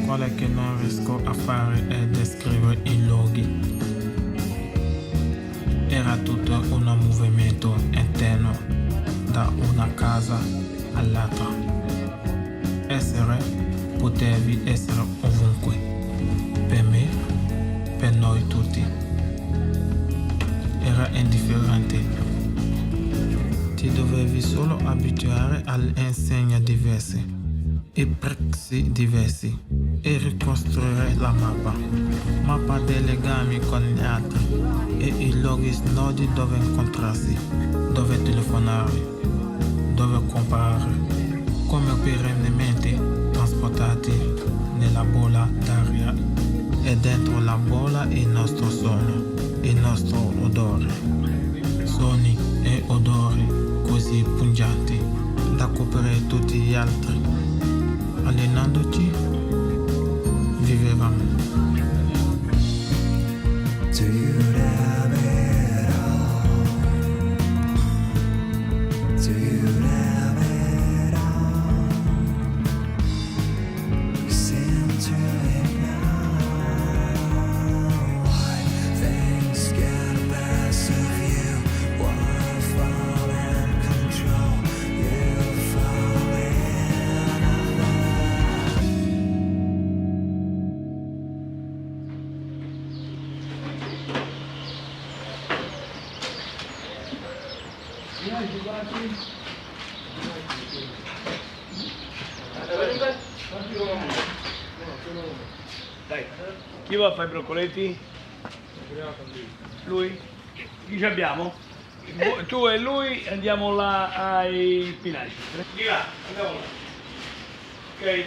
Quello che non riesco a fare è descrivere i luoghi. Era tutto un movimento interno da una casa all'altra. Potevi essere ovunque, per me, per noi tutti. Era indifferente. Ti dovevi solo abituare alle insegne diverse, i prezzi diversi e ricostruire la mappa dei legami con gli altri e i luoghi snodi dove incontrarsi, dove telefonare, dove comprare, come perennemente trasportati nella bolla d'aria e dentro la bolla il nostro sogno, il nostro odore, sogni e odori così pungenti da coprire tutti gli altri. Allenandoci, vivevamo. Do you have it all? Do you have it all? You seem to ignore why things get the best of you. Wanna fall in control, you fall in love. Dai, chi va a fare i broccoletti? Lui? Chi ci abbiamo? Tu e lui andiamo là ai Pinacci. Di là, andiamo là. Ok?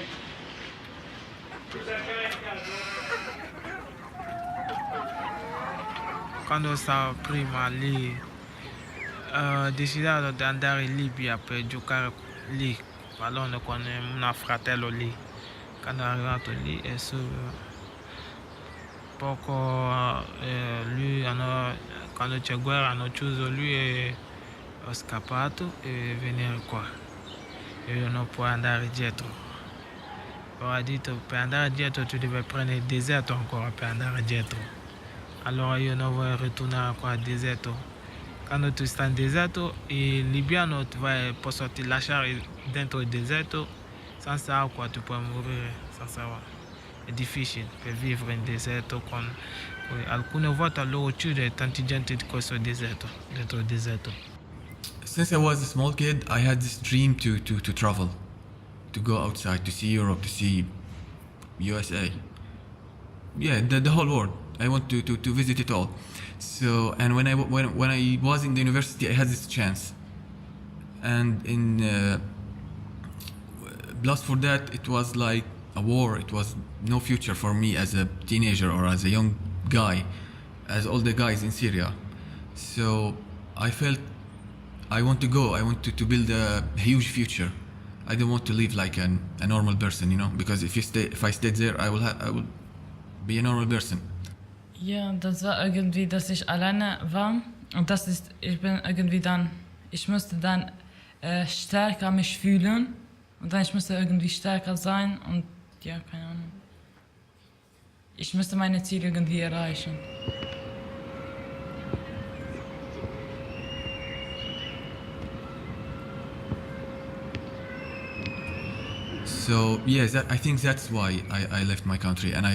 Quando stavo prima lì, ho deciso di andare in Libia per giocare lì, pallone con un fratello lì. Quando è arrivato lì e poco quando c'è guerra hanno chiuso lui e ho scappato e venire qua. E io non puoi andare dietro. Poi ha detto per andare dietro tu devi prendere il deserto ancora per andare dietro. Allora io non voglio ritornare qua al deserto. Quando tu stai in deserto, il libiano posso ti lasciare dentro il deserto senza acqua, tu puoi morire senza acqua. È difficile per vivere in deserto alcune volte loro chiude tanti gente di questo deserto, dentro il deserto. Since I was a small kid, I had this dream to travel, to go outside, to see Europe, to see USA. Yeah, the whole world. I want to visit it all. So, and when I was in the university, I had this chance. And plus for that, it was like a war. It was no future for me as a teenager or as a young guy, as all the guys in Syria. So I felt I want to go. I want to build a huge future. I don't want to live like a normal person, you know. Because if I stayed there, I will be a normal person. Ja, das war irgendwie, dass ich alleine war und ich musste dann stärker mich fühlen und dann ich musste irgendwie stärker sein und ja, keine Ahnung. Ich musste meine Ziele irgendwie erreichen. So yes, I think that's why I left my country, and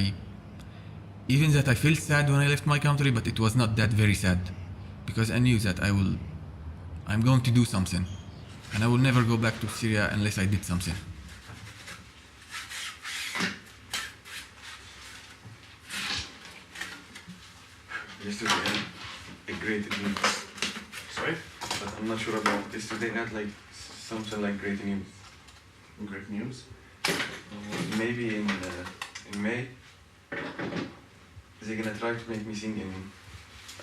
even that I felt sad when I left my country, but it was not that very sad, because I knew that I'm going to do something, and I will never go back to Syria unless I did something. Yesterday I had a great news. Sorry? But I'm not sure about yesterday I had like something like great news. Great news. Maybe in May they're gonna try to make me sing in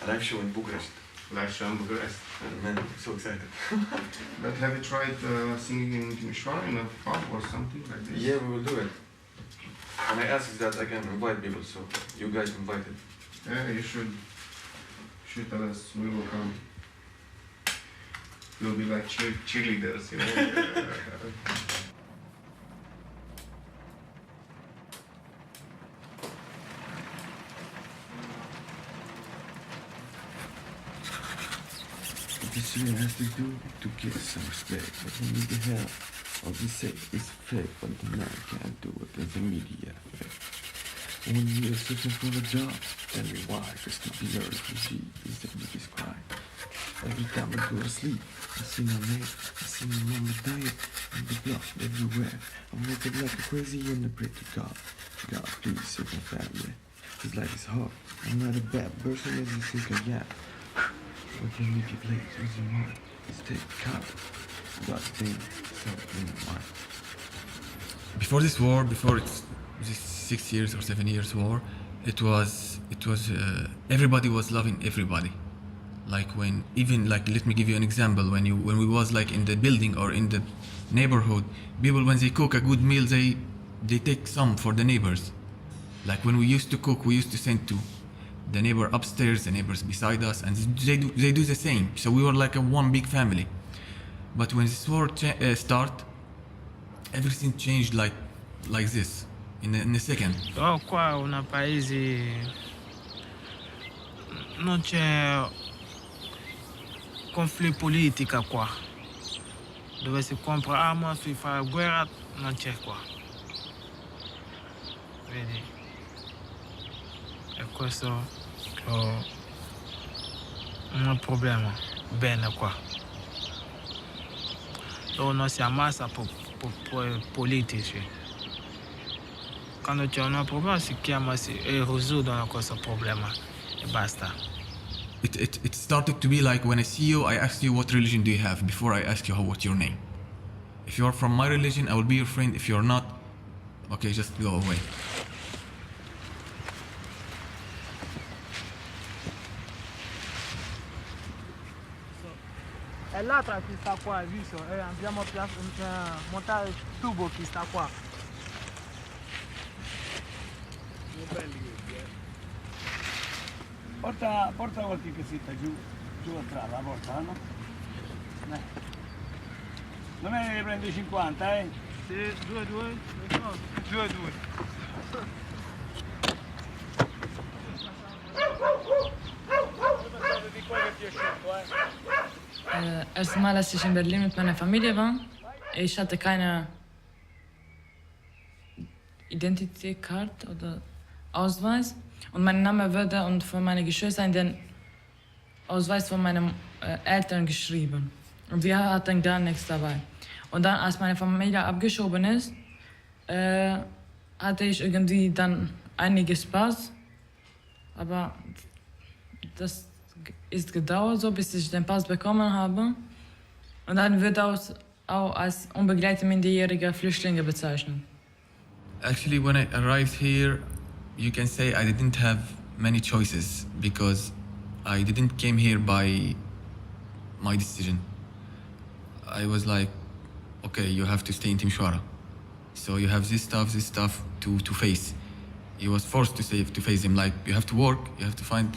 a live show in Bucharest. Live show in Bucharest. Man, I'm so excited. But have you tried singing in Timișoara in a pub or something like this? Yeah, we will do it. And I asked that I can invite people, so you guys invited. Yeah, you should tell us. We will come. we'll be like cheerleaders, you know. This year has to do to get some respect, but we need to have all we say is fake, but the man can't do it, there's a media effect. When you're searching for a job, tell me why, just to be a refugee is the biggest crime. Every time I go to sleep, I see my mate, I see my mama dying, and the blood everywhere. I'm looking like a crazy and I pray to God. God, please save my family. This life is hard. I'm not a bad person as you think I am. What can manipulate with your mind? Stay calm. God's thing, so in your mind. Before this war, before this 6 years or 7 years war, it was everybody was loving everybody. Like when even like let me give you an example. When we was like in the building or in the neighborhood, people when they cook a good meal, they take some for the neighbors. Like when we used to cook, we used to send to the neighbor upstairs, the neighbors beside us, and they do the same. So we were like a one big family. But when this war start, everything changed like this in a second. Oh, qua una paese non c'è conflitto politico qua, dove si compra armi, si fa guerra, non c'è qua. Vedi? E questo è un problema. Bene qua. Dove non si ammazza per politici. Quando c'è un problema si chiama e risolvono questo problema e basta. It started to be like when I see you, I ask you what religion do you have before I ask you what's your name. If you are from my religion, I will be your friend. If you're not, okay, just go away. E l'altra che sta qua, hai visto? Abbiamo montato il tubo che sta qua. Sono belli questi, Porta qualche casetta giù a trava, porta, no? Non è che ne prende 50, eh? Sì, 2-2? 2-2. Erste Mal, als ich in Berlin mit meiner Familie war, ich hatte keine Identitätskarte oder Ausweis und mein Name wurde und von meinen Geschwistern in den Ausweis von meinen Eltern geschrieben. Und wir hatten gar nichts dabei. Und dann, als meine Familie abgeschoben ist, hatte ich irgendwie dann einiges Spaß, aber das ist gedauert so, bis ich den Pass bekommen habe. Und dann wird auch als unbegleitete minderjährige Flüchtlinge bezeichnet. Actually, when I arrived here, you can say I didn't have many choices because I didn't came here by my decision. I was like, okay, you have to stay in Timișoara. So you have this stuff to face. He was forced to face him. Like you have to work, you have to find.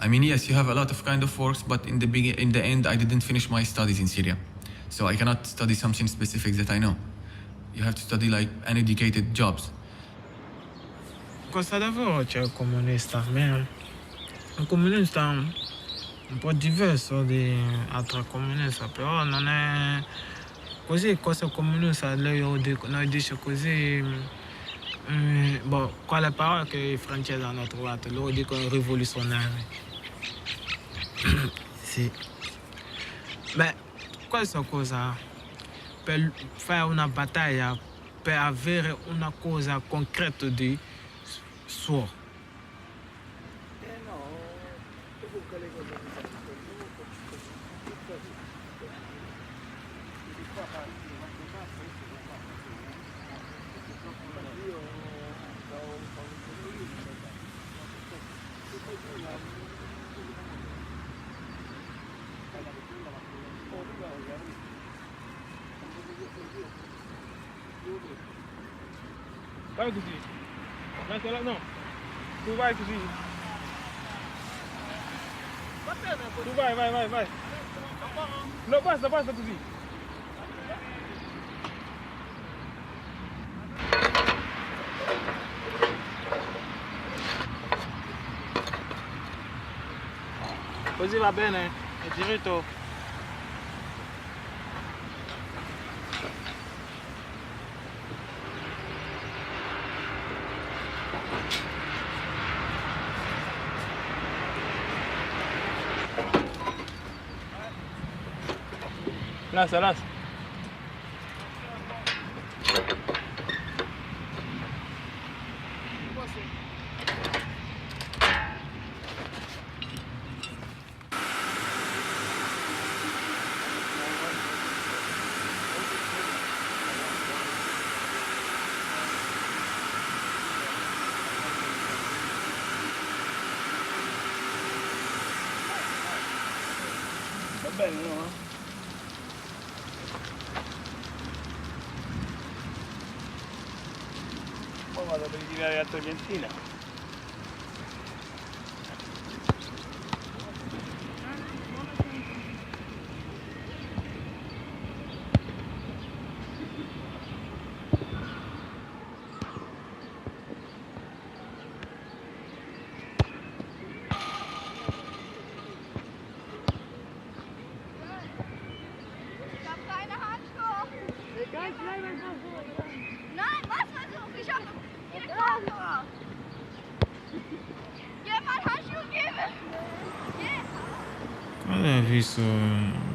I mean, yes, you have a lot of kind of works, but in the end, I didn't finish my studies in Syria, so I cannot study something specific that I know. You have to study like uneducated jobs. Costa d'Avorio c'è il comunista, ma il comunista è un po' diverso di altri comunisti, però non è così. Questo comunista noi dice così. Boh, quale parola che i francesi hanno trovato? Loro dicono rivoluzionari. Sì. Beh, questa cosa, per fare una battaglia, per avere una cosa concreta di suo. Vai così. No. Tu vai così. Va bene, Tu vai. No, basta così. Così va bene? È diritto? Lass. Va bene, no? Poi vado per ritirare la toglientina. Nein, was versuch? Ich hab hier Kopfhörer. Jemand Handschuhe geben? Quando ho visto,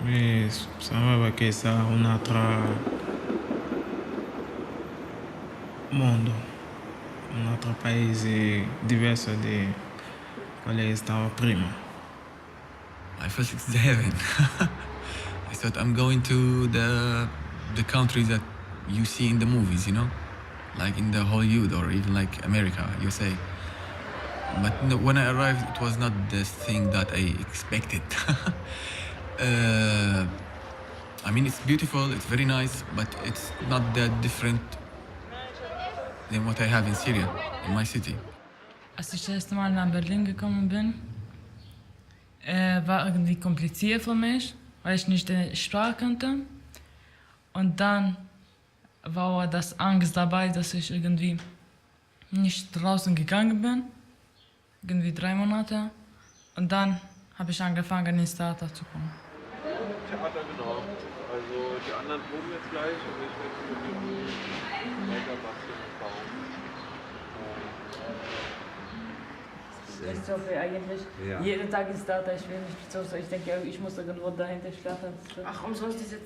mi sembrava che sia un altro mondo, un altro paese diverso di quale stavo prima. I felt it's the heaven. I thought I'm going to the countries that you see in the movies, you know, like in the Hollywood or even like America, USA. But no, when I arrived, it was not the thing that I expected. I mean, it's beautiful, it's very nice, but it's not that different than what I have in Syria, in my city. Als ich das erste Mal nach Berlin gekommen bin, war irgendwie kompliziert für mich, weil ich nicht die Sprache kannte. Und dann war das Angst dabei, dass ich irgendwie nicht draußen gegangen bin. Irgendwie 3 Monate. Und dann habe ich angefangen, in den Starter zu kommen. Theater, genau. Also die anderen proben jetzt gleich und ich werde mit dem Make-up basteln und bauen. Das ist so viel eigentlich. Ja. Jeden Tag ist Starter, ich will nicht so. Ich denke, ich muss irgendwo dahinter starten. Ach, umsonst diese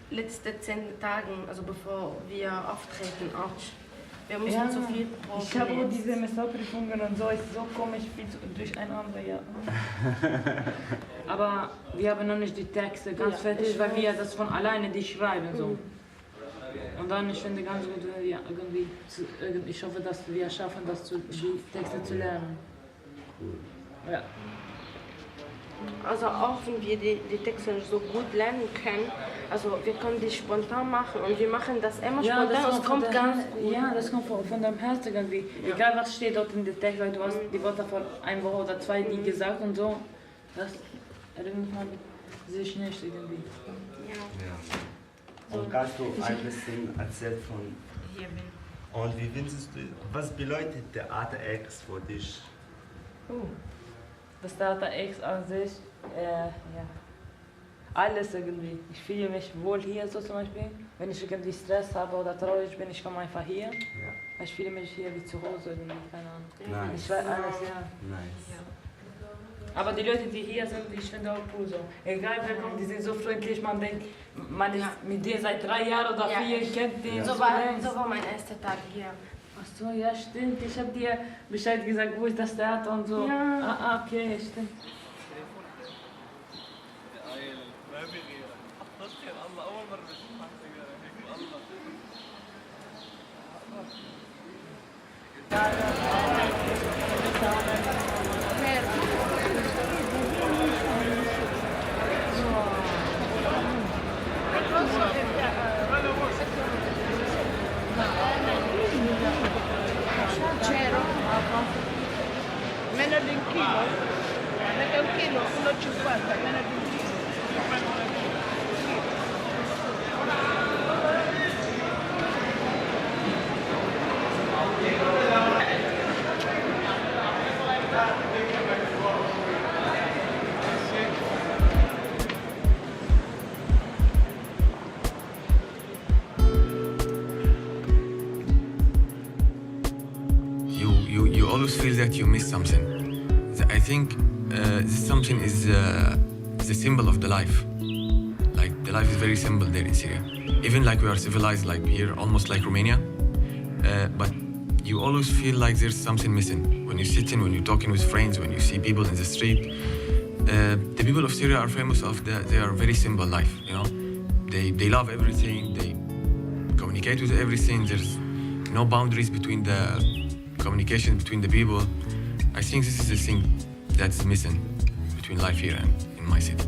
letzte 10 Tagen, also bevor wir auftreten, Autsch. Wir müssen so viel proben. Ich habe auch diese Messerprüfungen und so, ist so komisch, viel durcheinander, ja. Aber wir haben noch nicht die Texte ganz fertig, weil wir das von alleine die schreiben so. Und dann, ich finde ganz gut, wenn wir irgendwie, ich hoffe, dass wir schaffen, die Texte zu lernen. Ja. Also auch wenn wir die Texte so gut lernen können, also wir können die spontan machen und wir machen das immer spontan und es kommt ganz gut. Ja, das kommt von deinem Herzen irgendwie. Ja. Egal was steht dort in der Text, weil du hast die Wörter von 1 Woche oder 2 nie gesagt und so. Das erinnert man sich nicht irgendwie. Ja. Und kannst du ein bisschen erzählen von hier bin. Und wie findest du, was bedeutet Theater X für dich? Das Theater X an sich, ja, alles irgendwie. Ich fühle mich wohl hier so zum Beispiel. Wenn ich irgendwie Stress habe oder traurig bin, ich komme einfach hier. Ja. Ich fühle mich hier wie zu Hause irgendwie, keine Ahnung. Nice. Ich weiß alles, ja. Nice. Aber die Leute, die hier sind, ich finde auch cool so. Egal wer kommt, die sind so freundlich, man denkt, man ist mit dir seit 3 Jahren oder 4, kennt den So war mein erster Tag hier. Ach so, ja stimmt. Ich habe dir Bescheid gesagt, wo ist das Theater und so. Ja. Okay, stimmt. Meno di un chilo, 1,50 meno di un chilo. You always feel that you miss something. I think this something is the symbol of the life. Like the life is very simple there in Syria. Even like we are civilized like here, almost like Romania. But you always feel like there's something missing. When you're sitting, when you're talking with friends, when you see people in the street. The people of Syria are famous of they are very simple life, you know. They love everything, they communicate with everything. There's no boundaries between the communication between the people. I think this is the thing that's missing between life here and in my city.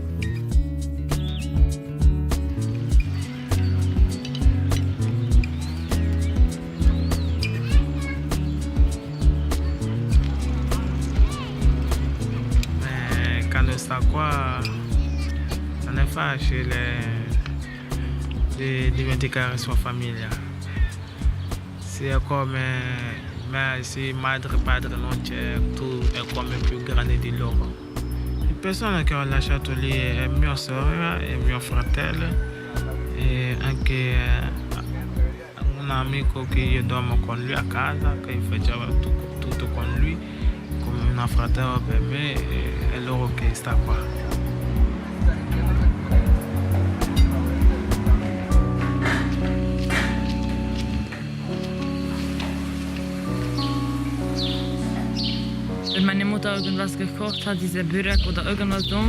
Quando sta qua non è facile di dimenticare sua famiglia. Sia come me, se madre e padre non c'è, tu è come più grande di loro. Le persone che ho lasciato lì è mia sorella e mio fratello e anche un amico che io dormo con lui a casa, che faceva tutto con lui, come un fratello per me, e è loro che sta qua. Wenn meine Mutter irgendwas gekocht hat, diese Börek oder irgendwas so,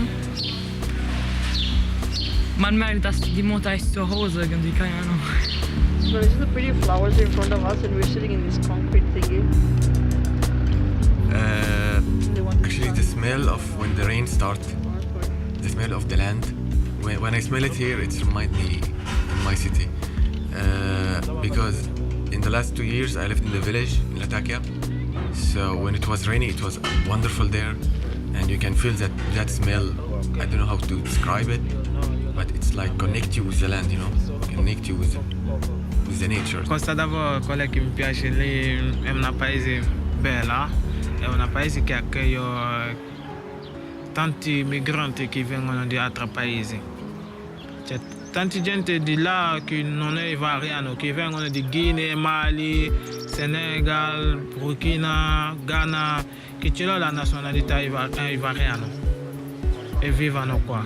man merkt, dass die Mutter ist zu Hause irgendwie, keine Ahnung. So this is the pretty flowers in front of us and we're sitting in this concrete thingy. Actually, the smell of when the rain starts, the smell of the land, when I smell it here, it reminds me of my city. Because in the last 2 years, I lived in the village, in Latakia. So when it was raining, it was wonderful there. And you can feel that smell. I don't know how to describe it, but it's like connect you with the land, you know? Connect you with the nature. Costa d'Avorio, quello che mi piace lì, è un paese bella, è un paese che accoglie tanti migranti che vengono di altri paesi. C'è tanta gente di là che non è ivariano, che vengono di Guinea, Mali, Senegal, Burkina, Ghana, che ce l'hanno la nazionalità ivariana e vivono qua.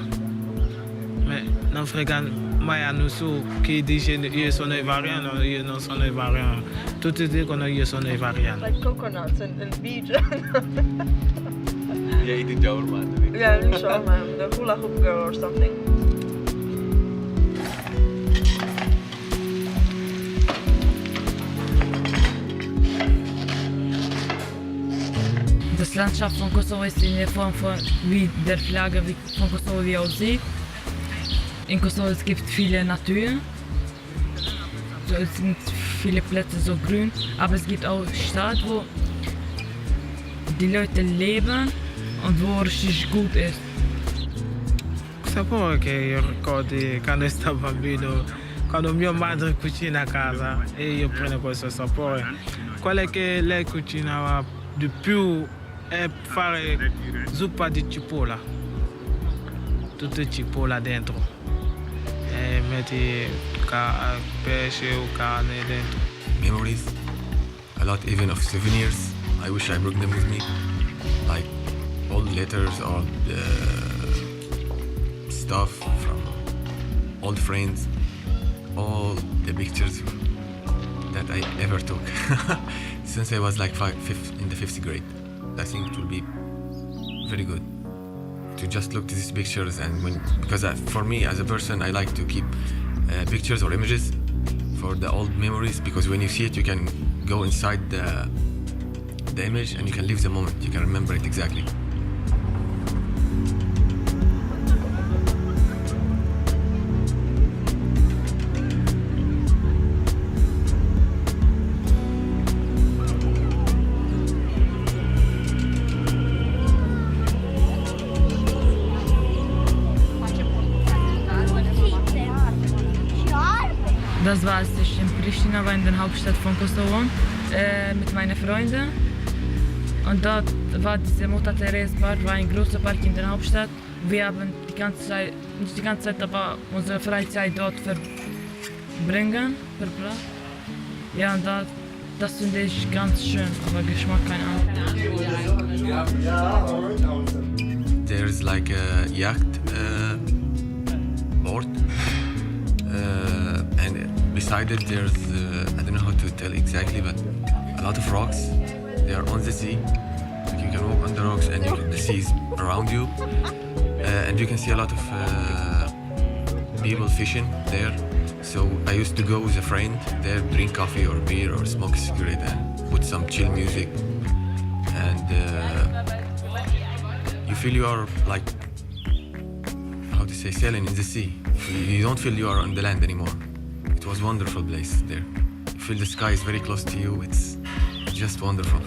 Ma non frega mai a nessuno che dice io sono ivariano, io non sono ivariano. Tutti dicono io sono ivariano. Like coconuts and beach. Yeah, eating shawarma. Yeah, shawarma, the hula hoop girl or something. Das Landschaft von Kosovo ist in der Form von wie der Flagge von Kosovo wie aussieht. In Kosovo es gibt viele Natur. So, es sind viele Plätze so grün, aber es gibt auch Stadt, wo die Leute leben und wo richtig gut ist. Il sapore che io ricordi quando stavo bambino, quando mia madre cucina a casa e io prendo questo sapore. Quello che lei cucinava di più è fare zuppa di cipolla, tutta cipolla dentro e metti pesce o carne dentro. Memories, a lot even of souvenirs. I wish I brought them with me, like old letters or stuff from old friends, all the pictures that I ever took since I was like in the 5th grade. I think it will be very good to just look to these pictures because for me as a person I like to keep pictures or images for the old memories, because when you see it you can go inside the image and you can live the moment, you can remember it exactly. Das war, als ich in Pristina war, in der Hauptstadt von Kosovo, mit meinen Freunden. Und dort war diese Mutter Therese Park, war ein großer Park in der Hauptstadt. Wir haben die ganze Zeit, nicht die ganze Zeit, aber unsere Freizeit dort verbringen, verbracht. Ja, und das finde ich ganz schön, aber Geschmack keine Ahnung. There's like a yacht board, and beside it there's I don't know how to tell exactly, but a lot of rocks. They are on the sea. Like you can walk on the rocks and the sea is around you, and you can see a lot of people fishing there. So I used to go with a friend there, drink coffee or beer or smoke a cigarette and put some chill music, and you feel you are like, how to say, sailing in the sea. You don't feel you are on the land anymore. It was a wonderful place there. You feel the sky is very close to you. It's just wonderful.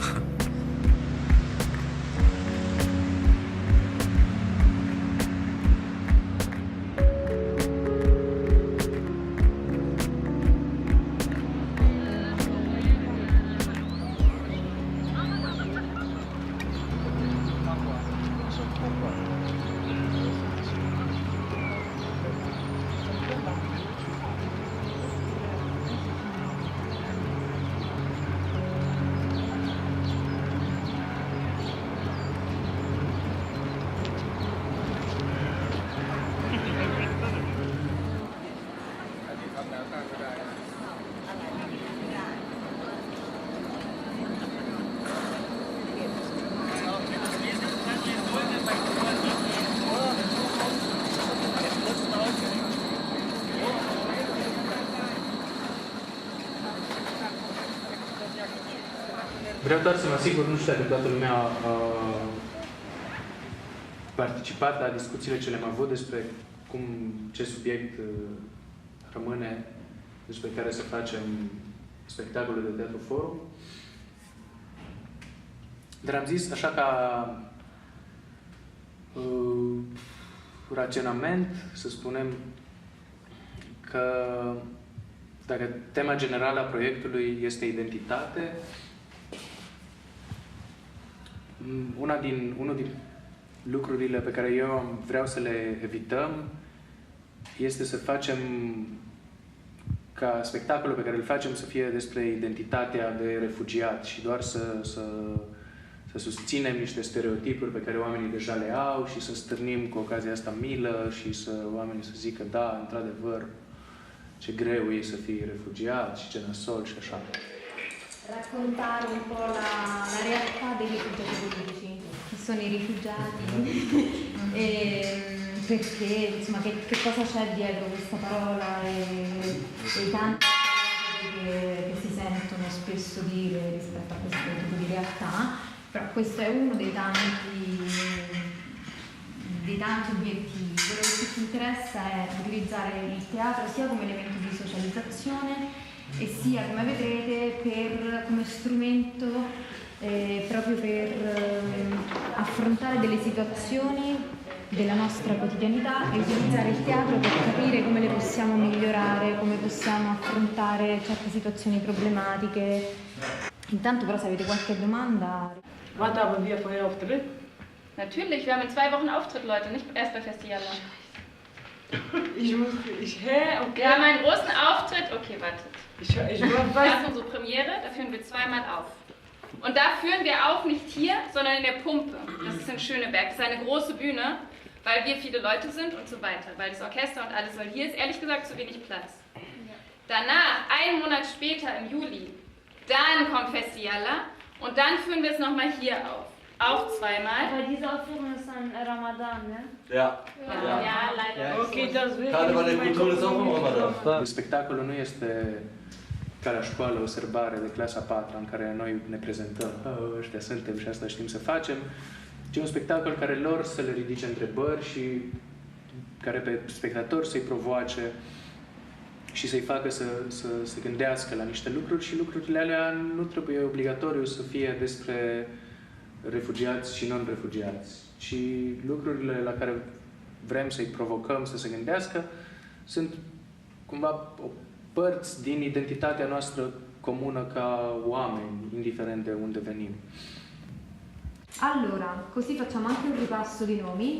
Vreau doar să mă asigur, nu știu dacă toată lumea a participat la discuțiile ce le-am avut despre ce subiect rămâne, despre care să facem spectacolul de teatru forum. Dar am zis așa ca raționament, să spunem, că dacă tema generală a proiectului este identitate, unul din lucrurile pe care eu vreau să le evităm este să facem ca spectacolul pe care îl facem să fie despre identitatea de refugiat și doar să susținem niște stereotipuri pe care oamenii deja le au și să stârnim cu ocazia asta milă și să oamenii să zică da, într-adevăr, ce greu e să fii refugiat și ce nasol și așa. Raccontare un po' la realtà dei rifugiati politici, chi sono i rifugiati, perché, insomma, che cosa c'è dietro questa parola e i tanti che si sentono spesso dire rispetto a questo tipo di realtà, però questo è uno dei tanti obiettivi. Quello che ci interessa è utilizzare il teatro sia come elemento di socializzazione e sia, come vedrete, come strumento proprio per affrontare delle situazioni della nostra quotidianità e utilizzare il teatro per capire come le possiamo migliorare, come possiamo affrontare certe situazioni problematiche. Intanto però se avete qualche domanda... Warte, aber wir vorher Auftritt? Natürlich, wir haben in 2 Wochen Auftritt, Leute, nicht erst bei Festivala. Okay. Wir haben einen großen Auftritt. Okay, wartet. Das ist unsere Premiere, da führen wir 2-mal auf. Und da führen wir auf nicht hier, sondern in der Pumpe. Das ist in Schöneberg. Das ist eine große Bühne, weil wir viele Leute sind und so weiter. Weil das Orchester und alles, weil hier ist ehrlich gesagt zu wenig Platz. Danach, 1 Monat später, im Juli, dann kommt Festivala und dann führen wir es nochmal hier auf. Auch 2-mal. Aber diese Aufführung ist an Ramadan, ne? Ja. Ja, leider. Okay, deswegen. Carneval de cultură sau cum Ramadan? Spectacolul nu este ca la școală o serbare de clasa 4 în care noi ne prezentăm, ăștia suntem și asta știm să facem, ci un spectacol care lor să le ridice întrebări și care pe spectatori să-i provoace și să-i facă să se gândească la niște lucruri și lucrurile alea nu trebuie obligatoriu să fie despre refugiați și non-refugiați, ci lucrurile la care vrem să-i provocăm să se gândească sunt cumva o părți din identitatea noastră comună ca oameni, indiferent de unde venim. Allora, così facciamo anche un ripasso di nomi.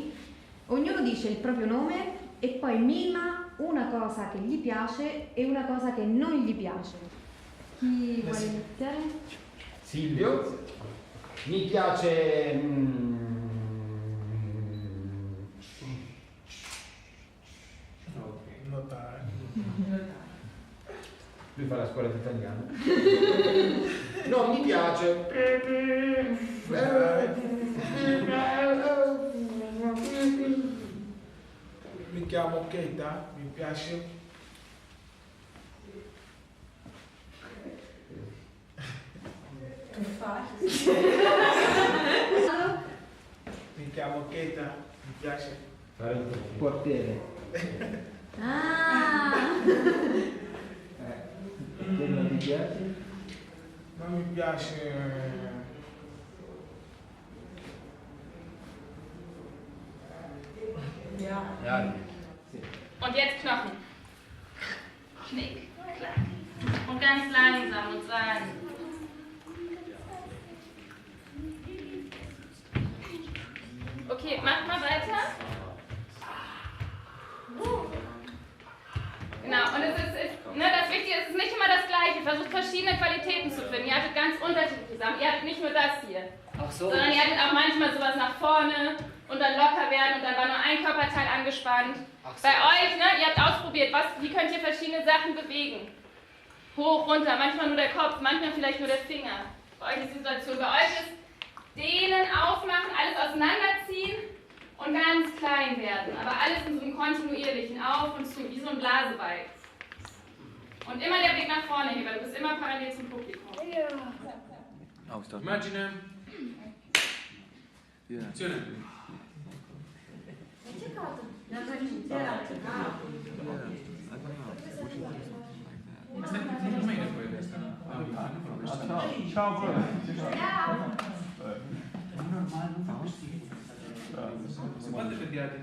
Ognuno dice il proprio nome e poi mima una cosa che gli piace e una cosa che non gli piace. Chi vuole iniziare? Silvio, mi piace Notare. lui fa la scuola di italiano. No, mi piace. Mi chiamo Keita, mi piace. Che fai? Mi chiamo Keita, mi piace. Fare il portiere. Ah! Che non ti piace? Non mi piace. Ja. Ja. Und jetzt Knochen. Knick, klack. Und ganz langsam und sagen. Okay, macht mal weiter. Genau, und es ist das Wichtige, es ist nicht immer das Gleiche. Versucht verschiedene Qualitäten zu finden. Ihr hattet ganz unterschiedliche Sachen. Ihr hattet nicht nur das hier. Ach so. Sondern ihr hattet auch manchmal sowas nach vorne und dann locker werden und dann war nur ein Körperteil angespannt. Ach so. Bei euch, ne, ihr habt ausprobiert, wie könnt ihr verschiedene Sachen bewegen? Hoch, runter, manchmal nur der Kopf, manchmal vielleicht nur der Finger. Bei euch ist die Situation. Bei euch ist dehnen, aufmachen, alles auseinanderziehen und ganz klein werden. Aber alles in so einem kontinuierlichen Auf und zu, wie so ein Blaseball. Und immer der Blick nach vorne hier, weil du bist immer parallel zum Publikum. Ja. Immagine. Azione. Ciao, Quante vediate in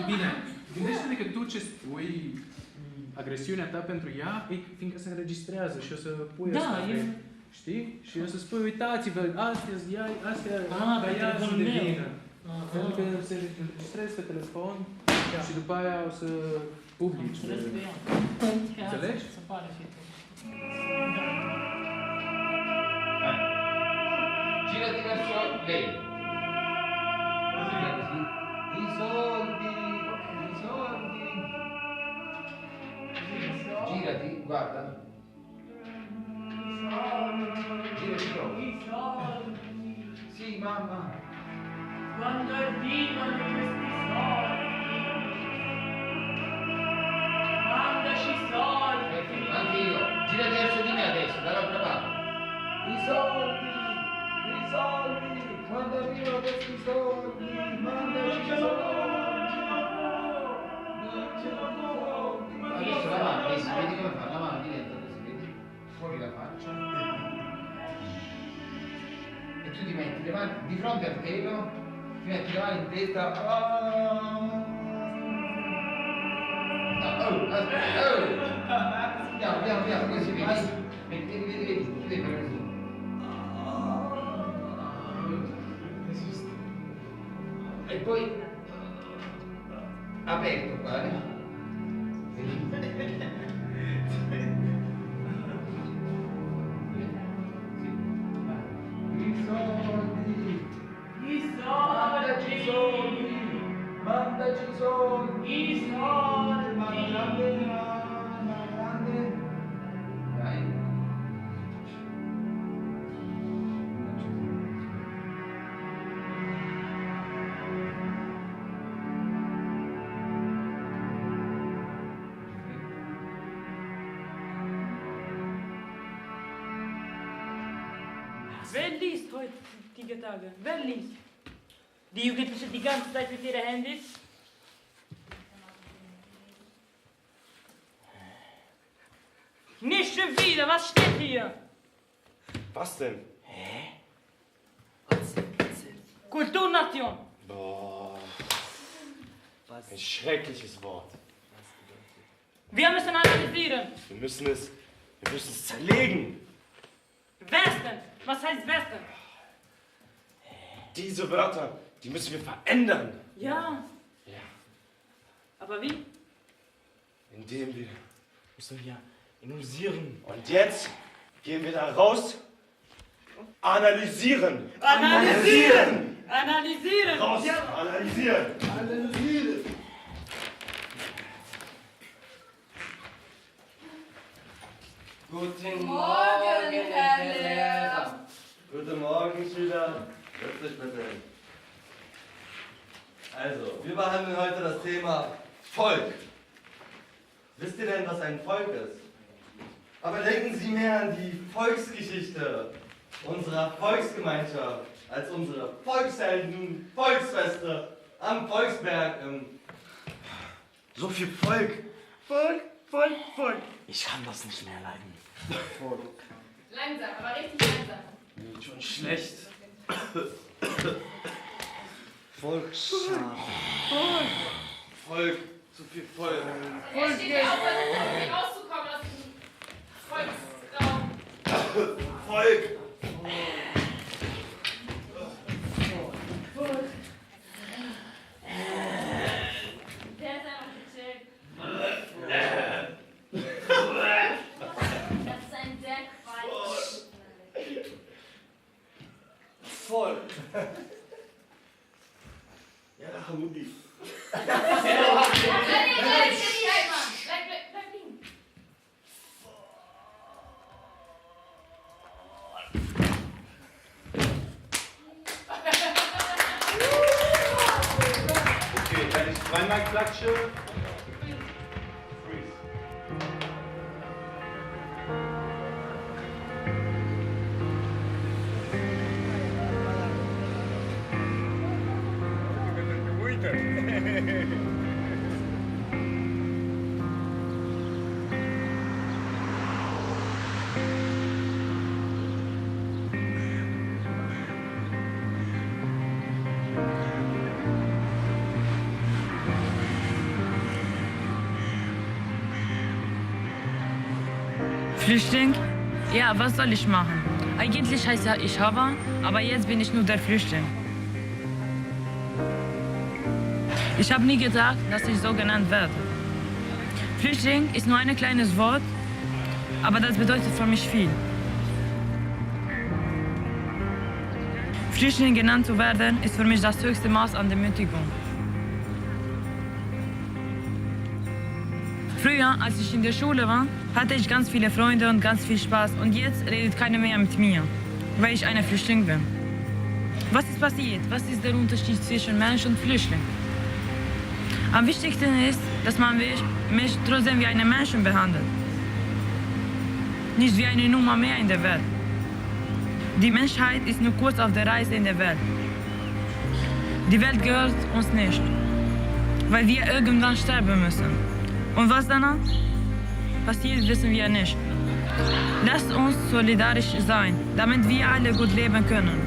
Bine, gândește-te că tu ce spui, agresiunea ta pentru ea, e fiindcă se înregistrează și o să pui asta pe, știi? Și o să spui, uitați-vă, astea ca ea să devină. Pentru că se înregistrează pe telefon și după aia o să publici. Înțelegi? Girati verso lei. I soldi. Girati, guarda. Girati proprio. Sì, mamma. Quando arrivano questi soldi, mandaci soldi. Anche io. Girati verso di me adesso, dall'altra parte. I soldi. Quando arrivano questi soldi, mandaci soldi. Adesso la mano, vedi come fa? La mano di dentro così, vedi? Fuori la faccia. E tu ti metti le mani di fronte al pelo, ti metti le mani in testa. Piano, così vedi? Vedi, tu devi fare così. E poi aperto qua, Mandaci soldi. Dai. Wer liest heutige Tage? Wer liest? Die Jugendlichen die ganze Zeit mit ihren Handys? Nicht schon wieder! wieder, was steht hier? Was denn? Kulturnation. Boah. Ein schreckliches Wort. Wir müssen analysieren. Wir müssen es zerlegen. Westen. Was heißt Westen? Diese Wörter, die müssen wir verändern. Ja. Aber wie? Indem wir müssen ja analysieren. Und jetzt gehen wir da raus. Analysieren. Analysieren. Analysieren. Raus. Ja. Analysieren. Analysieren. Guten Morgen, Herr Lehrer. Guten Morgen, Schüler. Setzt euch bitte hin. Also, wir behandeln heute das Thema Volk. Wisst ihr denn, was ein Volk ist? Aber denken Sie mehr an die Volksgeschichte unserer Volksgemeinschaft als unsere Volkshelden, Volksfeste am Volksberg. So viel Volk. Volk, Volk, Volk. Ich kann das nicht mehr leiden. Volk. Langsam, aber richtig langsam. Mir schon schlecht. Volksschar. Volk, zu viel Volk. Er steht ja auch versucht, rauszukommen aus diesem Volksraum. Volk. Der ist einfach gechillt. Das ist ein sehr Quatsch. Voll. Ja, Mutti. Bleib liegen. Okay, wenn ich zweimal klatsche. Flüchtling? Ja, was soll ich machen? Eigentlich heißt ja ich Hava, aber jetzt bin ich nur der Flüchtling. Ich habe nie gedacht, dass ich so genannt werde. Flüchtling ist nur ein kleines Wort, aber das bedeutet für mich viel. Flüchtling genannt zu werden, ist für mich das höchste Maß an Demütigung. Früher, als ich in der Schule war, hatte ich ganz viele Freunde und ganz viel Spaß. Und jetzt redet keiner mehr mit mir, weil ich ein Flüchtling bin. Was ist passiert? Was ist der Unterschied zwischen Mensch und Flüchtling? Am wichtigsten ist, dass man mich trotzdem wie einen Menschen behandelt. Nicht wie eine Nummer mehr in der Welt. Die Menschheit ist nur kurz auf der Reise in der Welt. Die Welt gehört uns nicht, weil wir irgendwann sterben müssen. Und was danach passiert, wissen wir nicht. Lasst uns solidarisch sein, damit wir alle gut leben können.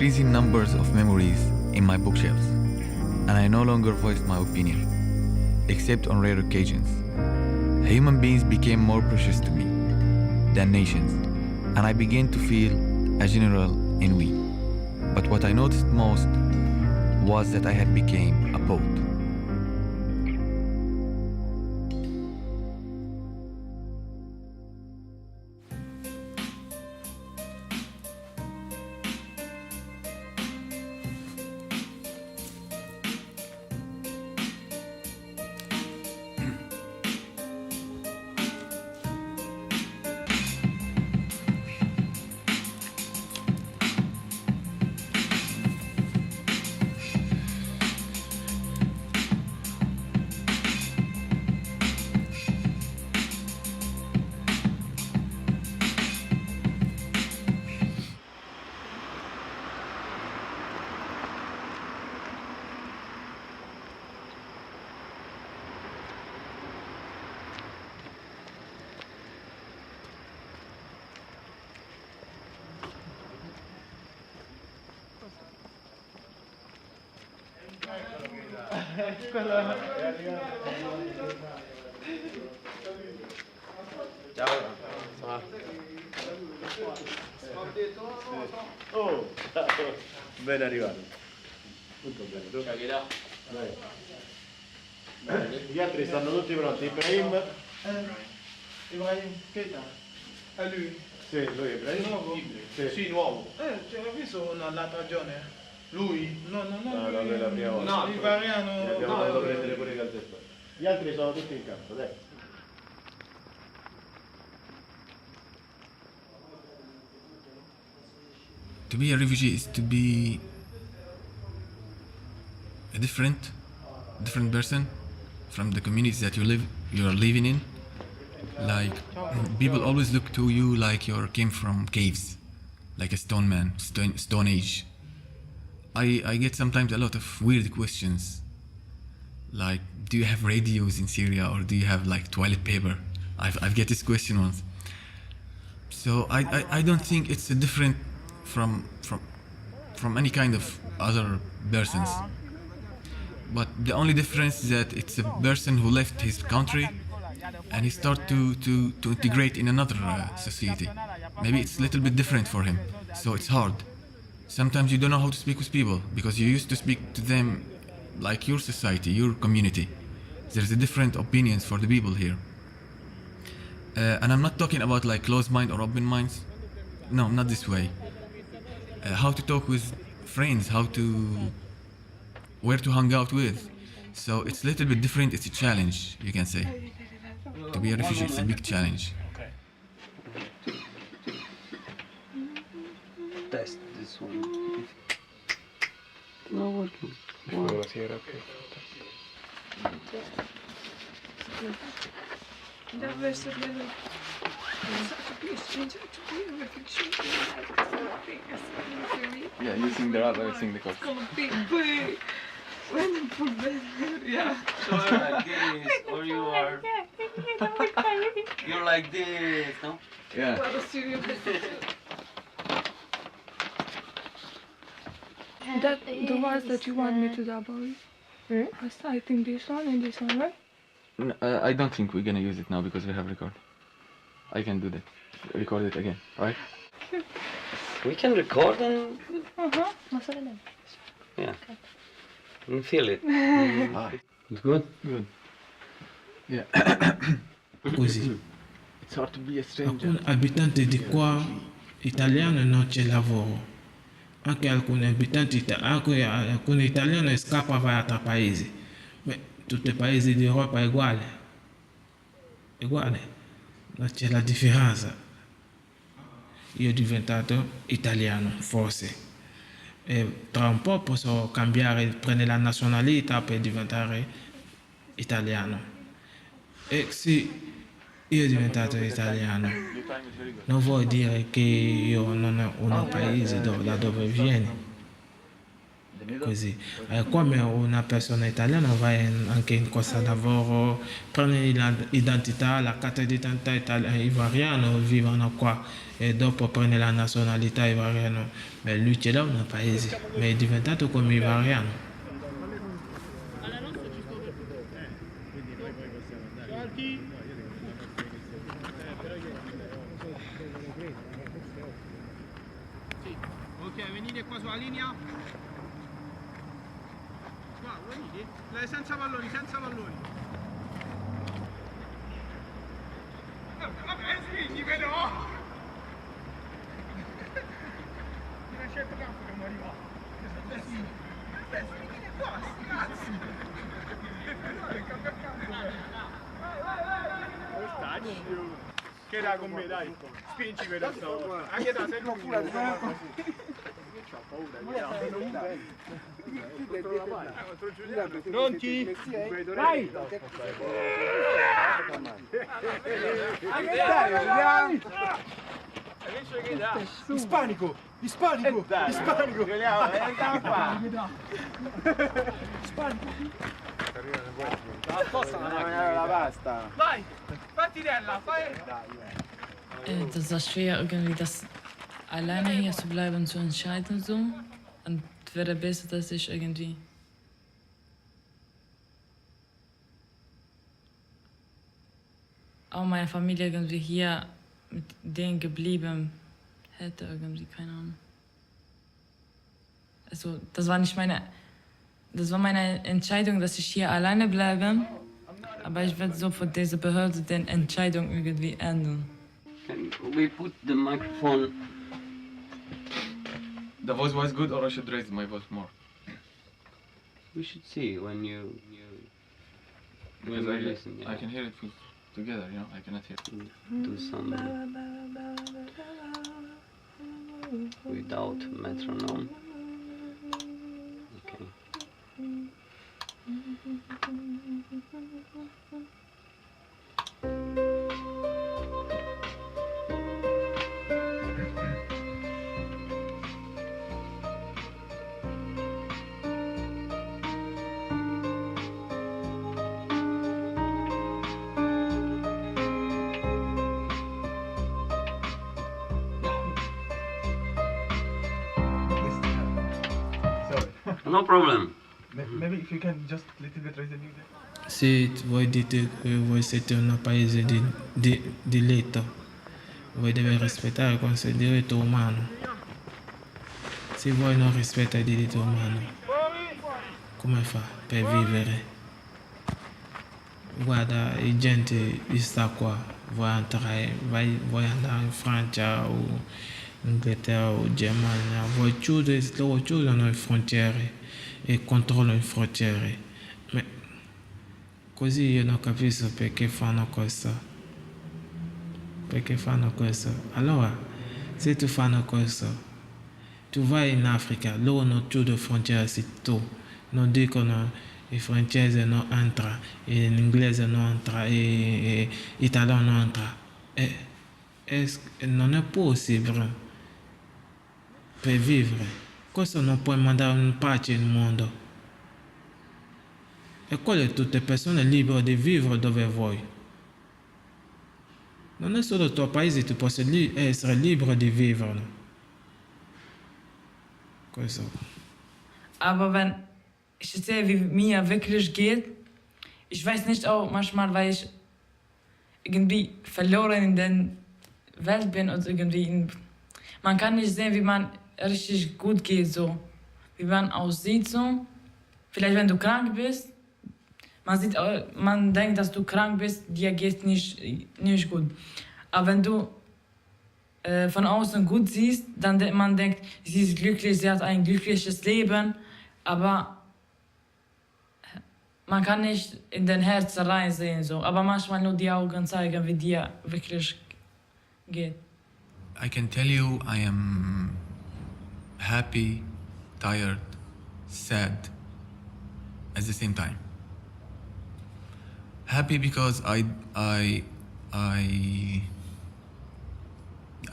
increasing numbers of memories in my bookshelves, and I no longer voiced my opinion, except on rare occasions. Human beings became more precious to me than nations, and I began to feel a general ennui. But what I noticed most was that I had become a poet. Ciao. Oh, ciao. Ben arrivato. Tutto bene, tu? Gli altri stanno tutti pronti. Ibrahim? Ibrahim, Keita. È lui? Sì, lui è Ibrahim. Nuovo? Sì, nuovo. Ce l'ho visto l'altra giorno. Lui? No, No, lui è la prima volta. No, l'italiano. Gli abbiamo dovuto prendere pure i calzestori. Gli altri sono tutti in campo, dai. To be a refugee is to be a different person from the communities that you are living in. Like people always look to you like you came from caves, like a stone man, stone age. I get sometimes a lot of weird questions, like do you have radios in Syria or do you have like toilet paper? I've get this question once. So I don't think it's a different from any kind of other persons. But the only difference is that it's a person who left his country and he started to integrate in another society. Maybe it's a little bit different for him, so it's hard. Sometimes you don't know how to speak with people because you used to speak to them like your society, your community. There's a different opinions for the people here. And I'm not talking about like closed mind or open minds. No, not this way. How to talk with friends, where to hang out with. So it's a little bit different, it's a challenge, you can say. To be a refugee, it's a big challenge. Test this one. Not working. Yeah, you sing the rap, I sing the chorus. It's gonna be big. When I put that, yeah. So you're like this, or you are... You're like this, no? Yeah. That the ones that you want me to double. I think this one and this one, right? No, I don't think we're gonna use it now because we have record. I can do that. Record it again, right? We can record and... Yeah. And feel it. It's good? Good. Yeah. Così. It's hard to be a stranger. Alcuni abitanti di qua italiani non c'è lavoro. Anche alcuni abitanti, alcuni italiani scappano per altri paesi. Beh, tutti i paesi d'Europa è uguale. Uguale. Non c'è la differenza. Io ho diventato italiano, forse. E tra un po' posso cambiare, prendere la nazionalità per diventare italiano. E sì, io sono diventato italiano. Non vuol dire che io non ho un paese da dove vieni. così. Come una persona italiana va anche in corsa lavoro, prende l'identità, la carta d'identità ivoriana, vivono qua e dopo prende la nazionalità ivoriana. Beh, lui ce l'ha un paese, ma è diventato come ivoriano. Ok, venite qua sulla linea. Qua, venite. Lei senza palloni, senza palloni. Vabbè, spingi però! Non c'è il campo che mi arriva. Spingete qua, cazzo! Vai. Che dai con me, dai. Spingi per adesso. Anche da sei non pronti? Vai! Ispanico! Ispanico! Ispanico! La pasta. Vai! Partirella, fai! Das war schwer, irgendwie das alleine hier zu bleiben und zu entscheiden so. Und wäre besser, dass ich irgendwie auch meine Familie irgendwie hier mit denen geblieben hätte, irgendwie, keine Ahnung. Also, das war meine Entscheidung, dass ich hier alleine bleibe. Aber ich werde so von dieser Behörde die Entscheidung irgendwie ändern. Can we put the microphone? The voice was good, or I should raise my voice more? We should see when you Because when you listen. Yeah. I can hear it together, you know, I cannot hear. Do some without metronome. Okay. No problem. Maybe if you can just a little bit raise the music. Se voi dite che voi siete un paese di letto, voi deve rispettare questo diritto umano. Se voi non rispettate il diritto umano, come fa per vivere? Guarda, la gente sta qua, vuoi andare in Francia o Inghilterra o Germania, loro chiudono le frontiere e controllano le frontiere. Ma così io non capisco perché fanno questo. Perché fanno questo? Allora, se tu fanno questo, tu vai in Africa, loro non chiudono le frontiere se tu non dicono il francese non entra, l'inglese non entra, l'italiano non entra. Non è possibile per vivere. Questo non può mandare in pace nel mondo. E quelle tutte persone libere di vivere dove vuoi. Non è solo il tuo paese, tu puoi essere libero di vivere. Questo. Aber wenn ich sehe, wie mir wirklich geht, ich weiß nicht auch manchmal, weil ich irgendwie verloren in der Welt bin und irgendwie man kann nicht sehen, wie man richtig gut geht, so. Wie man aussieht, so. Vielleicht, wenn du krank bist, man denkt, dass du krank bist, dir geht nicht gut. Aber wenn du von außen gut siehst, dann man denkt, sie ist glücklich, sie hat ein glückliches Leben, aber man kann nicht in den Herz reinsehen, so. Aber manchmal nur die Augen zeigen, wie dir wirklich geht. I can tell you I am happy, tired, sad at the same time. Happy because I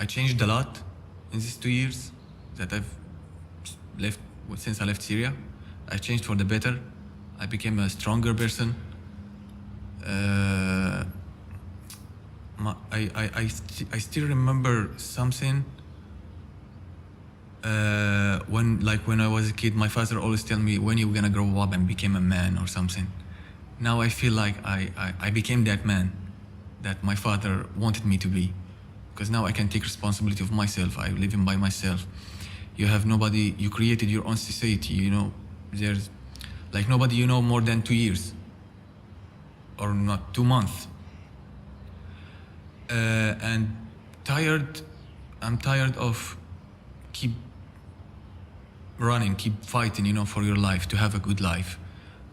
changed a lot in these 2 years that I've left since I left Syria. I changed for the better. I became a stronger person. I still remember something. When I was a kid, my father always tell me, when you gonna grow up and become a man or something. Now I feel like I became that man that my father wanted me to be. Because now I can take responsibility of myself. I live in by myself. You have nobody, you created your own society, you know. There's like nobody you know more than 2 years. Or not 2 months. And I'm tired of keep running, keep fighting, you know, for your life, to have a good life.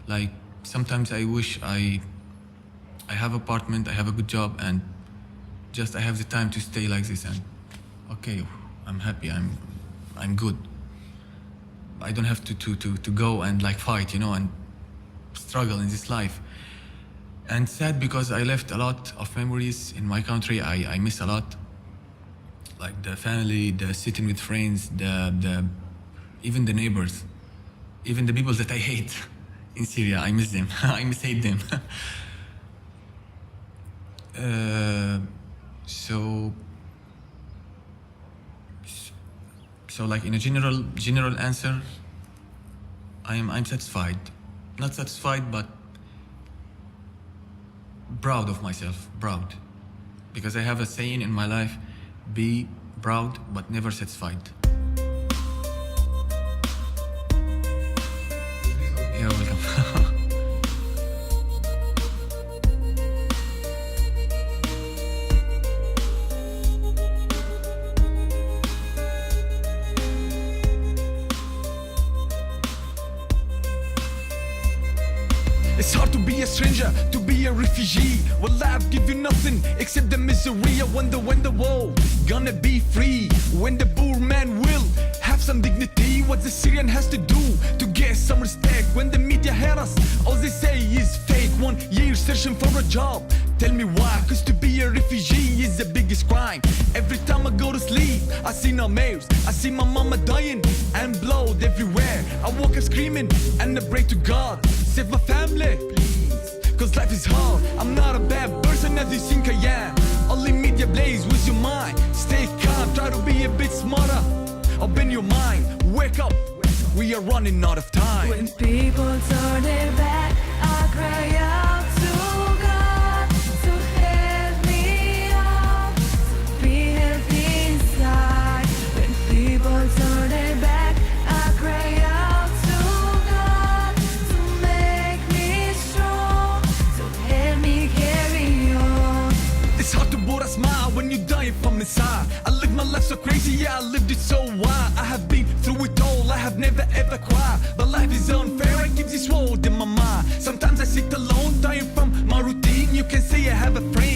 Like, sometimes I wish I have an apartment, I have a good job, and just I have the time to stay like this, and okay, I'm happy, I'm good. I don't have to go and like fight, you know, and struggle in this life. And sad because I left a lot of memories in my country. I miss a lot. Like the family, the sitting with friends, even the neighbors, even the people that I hate in Syria. I miss them. I hate them. So like in a general answer, I'm satisfied. Not satisfied, but proud of myself, proud. Because I have a saying in my life, be proud but never satisfied. You're welcome. It's hard to be a stranger, to be a refugee. Well, life give you nothing except the misery. I wonder when the world gonna be free, when the poor man will have some dignity. What the Syrian has to do to get some respect. When the media hate us, all they say is fake. 1 year searching for a job, tell me why? Cause to be a refugee is the biggest crime. Every time I go to sleep, I see nightmares. I see my mama dying and blood everywhere. I wake up screaming and I pray to God, save my family, please. Cause life is hard. I'm not a bad person as you think I am. Only media blaze with your mind. Stay calm, try to be a bit smarter. Open your mind, wake up. We are running out of time. When people turn their back, I cry out to God to help me out, to be healthy inside. When people turn their back, I cry out to God to make me strong, to help me carry on. It's hard to put a smile when you die from inside. I live my life so crazy, yeah, I lived it so wild. I have been through it all, I have never ever cried. But life is unfair, it keeps this world in my mind. Sometimes I sit alone, tired from my routine. You can say I have a friend,